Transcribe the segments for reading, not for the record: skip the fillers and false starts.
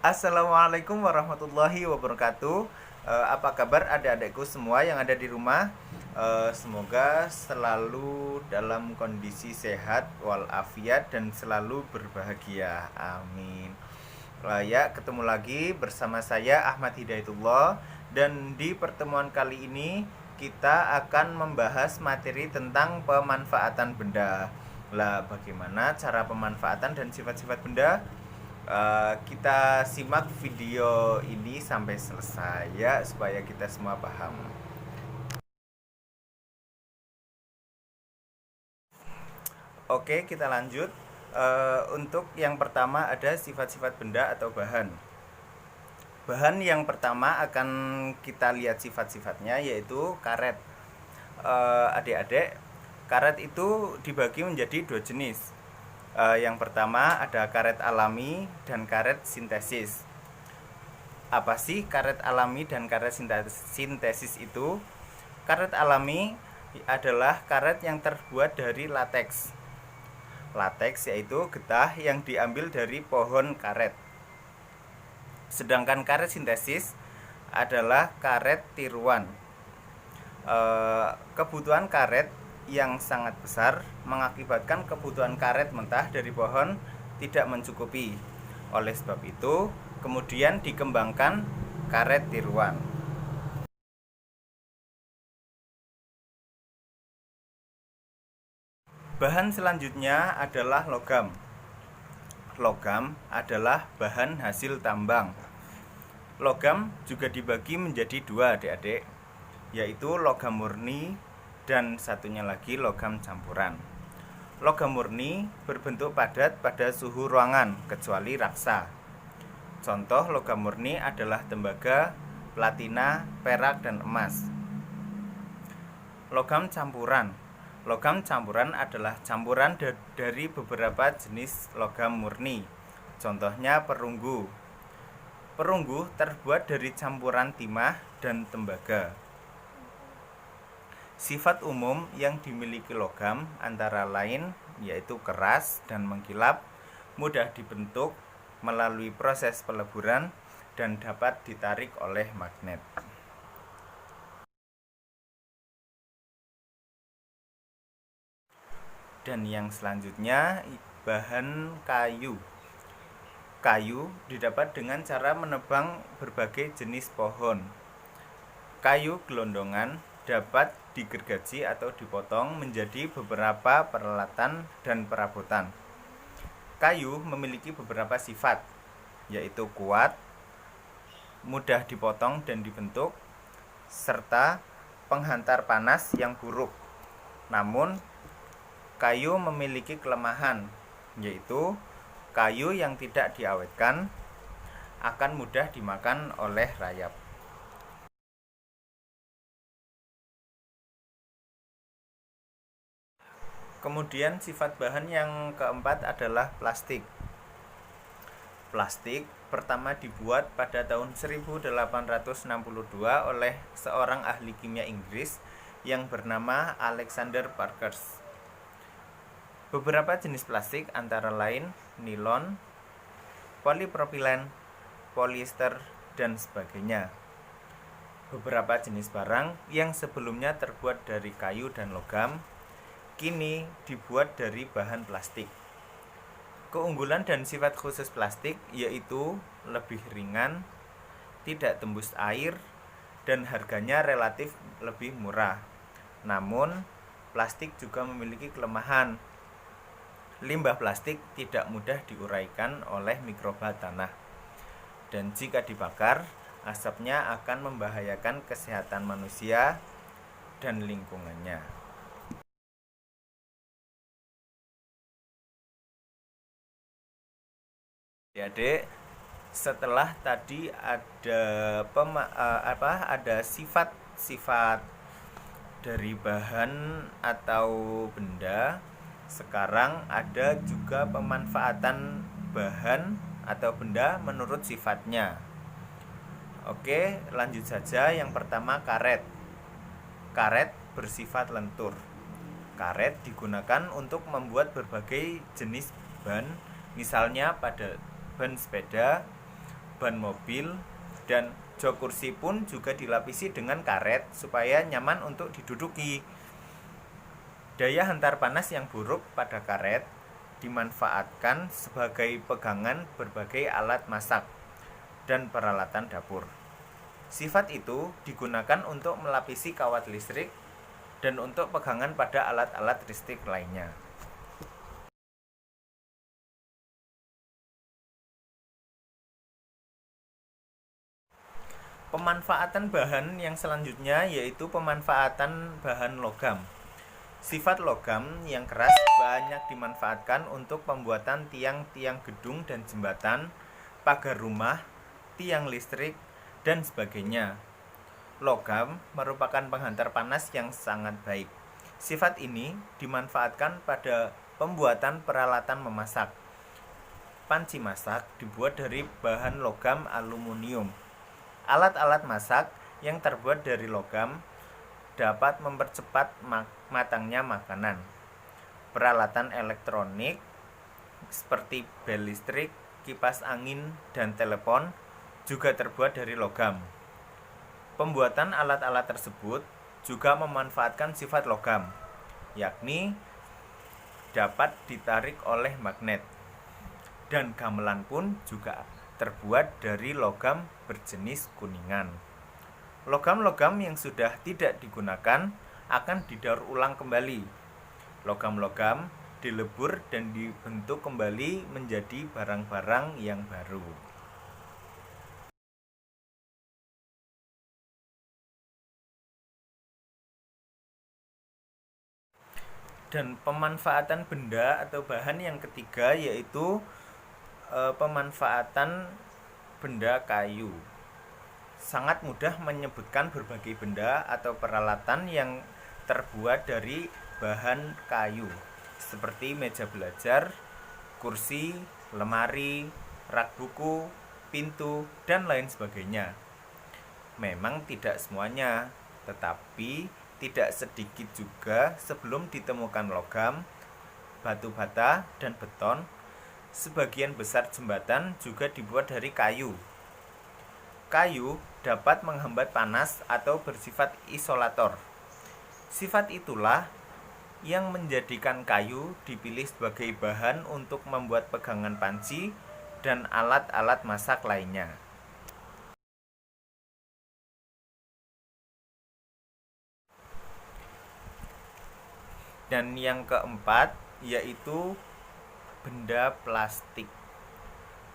Assalamualaikum warahmatullahi wabarakatuh. Apa kabar adik-adikku semua yang ada di rumah? Semoga selalu dalam kondisi sehat walafiat dan selalu berbahagia. Amin. Ya, ketemu lagi bersama saya Ahmad Hidayatullah, dan di pertemuan kali ini kita akan membahas materi tentang pemanfaatan benda. Lah, bagaimana cara pemanfaatan dan sifat-sifat benda? Kita simak video ini sampai selesai ya, supaya kita semua paham. Oke, kita lanjut. Untuk yang pertama ada sifat-sifat benda atau bahan. Bahan yang pertama akan kita lihat sifat-sifatnya, yaitu karet. Adik-adik, karet itu dibagi menjadi dua jenis. Yang pertama ada karet alami dan karet sintesis. Apa sih karet alami dan karet sintesis itu? Karet alami adalah karet yang terbuat dari lateks. Lateks yaitu getah yang diambil dari pohon karet. Sedangkan karet sintesis adalah karet tiruan. Kebutuhan karet yang sangat besar mengakibatkan kebutuhan karet mentah dari pohon tidak mencukupi. Oleh sebab itu, kemudian dikembangkan karet tiruan. Bahan selanjutnya adalah logam. Logam adalah bahan hasil tambang. Logam juga dibagi menjadi dua, adik-adik, yaitu logam murni dan satunya lagi logam campuran. Logam murni berbentuk padat pada suhu ruangan kecuali raksa. Contoh logam murni adalah tembaga, platina, perak, dan emas. Logam campuran. Logam campuran adalah campuran dari beberapa jenis logam murni. Contohnya perunggu. Perunggu terbuat dari campuran timah dan tembaga. Sifat umum yang dimiliki logam antara lain yaitu keras dan mengkilap, mudah dibentuk melalui proses peleburan, dan dapat ditarik oleh magnet. Dan yang selanjutnya bahan kayu. Kayu didapat dengan cara menebang berbagai jenis pohon. Kayu gelondongan dapat digergaji atau dipotong menjadi beberapa peralatan dan perabotan. Kayu memiliki beberapa sifat, yaitu kuat, mudah dipotong dan dibentuk, serta penghantar panas yang buruk. Namun, kayu memiliki kelemahan, yaitu kayu yang tidak diawetkan akan mudah dimakan oleh rayap. Kemudian sifat bahan yang keempat adalah plastik. Plastik pertama dibuat pada tahun 1862 oleh seorang ahli kimia Inggris yang bernama Alexander Parkhurst. Beberapa jenis plastik antara lain nilon, polipropilen, polyester, dan sebagainya. Beberapa jenis barang yang sebelumnya terbuat dari kayu dan logam kini dibuat dari bahan plastik. Keunggulan dan sifat khusus plastik yaitu lebih ringan, tidak tembus air, dan harganya relatif lebih murah. Namun, plastik juga memiliki kelemahan. Limbah plastik tidak mudah diuraikan oleh mikroba tanah, dan jika dibakar, asapnya akan membahayakan kesehatan manusia dan lingkungannya. Adik, setelah tadi ada sifat-sifat dari bahan atau benda, sekarang ada juga pemanfaatan bahan atau benda menurut sifatnya. Oke, lanjut saja. Yang pertama, karet. Karet bersifat lentur. Karet digunakan untuk membuat berbagai jenis ban, misalnya pada ban sepeda, ban mobil, dan jok kursi pun juga dilapisi dengan karet supaya nyaman untuk diduduki. Daya hantar panas yang buruk pada karet dimanfaatkan sebagai pegangan berbagai alat masak dan peralatan dapur. Sifat itu digunakan untuk melapisi kawat listrik dan untuk pegangan pada alat-alat listrik lainnya. Pemanfaatan bahan yang selanjutnya yaitu pemanfaatan bahan logam. Sifat logam yang keras banyak dimanfaatkan untuk pembuatan tiang-tiang gedung dan jembatan, pagar rumah, tiang listrik, dan sebagainya. Logam merupakan penghantar panas yang sangat baik. Sifat ini dimanfaatkan pada pembuatan peralatan memasak. Panci masak dibuat dari bahan logam aluminium. Alat-alat masak yang terbuat dari logam dapat mempercepat matangnya makanan. Peralatan elektronik seperti bel listrik, kipas angin, dan telepon juga terbuat dari logam. Pembuatan alat-alat tersebut juga memanfaatkan sifat logam, yakni dapat ditarik oleh magnet. Dan gamelan pun juga terbuat dari logam berjenis kuningan. Logam-logam yang sudah tidak digunakan akan didaur ulang kembali. Logam-logam dilebur dan dibentuk kembali menjadi barang-barang yang baru. Dan pemanfaatan benda atau bahan yang ketiga yaitu pemanfaatan benda kayu. Sangat mudah menyebutkan berbagai benda atau peralatan yang terbuat dari bahan kayu, seperti meja belajar, kursi, lemari, rak buku, pintu, dan lain sebagainya. Memang tidak semuanya, tetapi tidak sedikit juga sebelum ditemukan logam, batu bata, dan beton. Sebagian besar jembatan juga dibuat dari kayu. Kayu dapat menghambat panas atau bersifat isolator. Sifat itulah yang menjadikan kayu dipilih sebagai bahan untuk membuat pegangan panci dan alat-alat masak lainnya. Dan yang keempat yaitu benda plastik.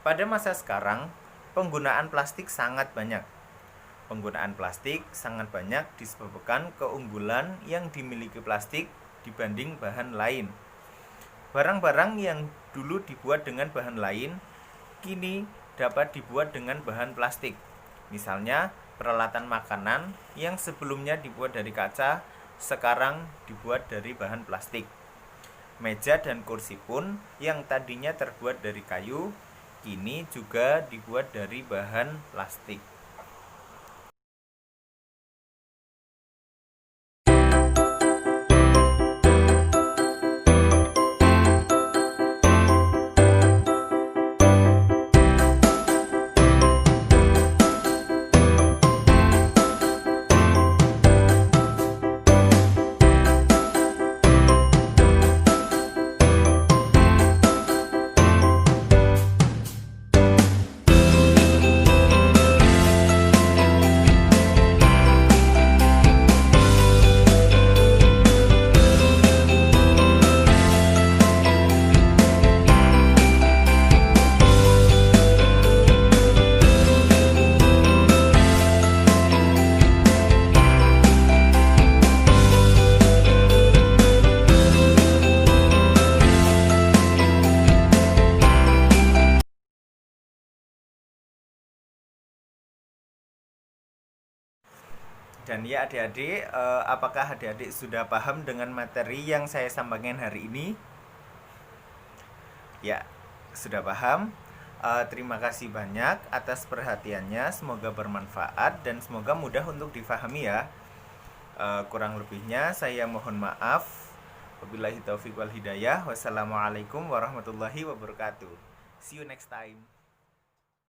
Pada masa sekarang, penggunaan plastik sangat banyak. Penggunaan plastik sangat banyak disebabkan keunggulan yang dimiliki plastik dibanding bahan lain. Barang-barang yang dulu dibuat dengan bahan lain, kini dapat dibuat dengan bahan plastik. Misalnya, peralatan makanan yang sebelumnya dibuat dari kaca, sekarang dibuat dari bahan plastik. Meja dan kursi pun yang tadinya terbuat dari kayu, kini juga dibuat dari bahan plastik. Dan ya adik-adik, apakah adik-adik sudah paham dengan materi yang saya sampaikan hari ini? Ya, sudah paham. Terima kasih banyak atas perhatiannya. Semoga bermanfaat dan semoga mudah untuk difahami ya. Kurang lebihnya saya mohon maaf. Wabillahi taufiq wal hidayah. Wassalamualaikum warahmatullahi wabarakatuh. See you next time.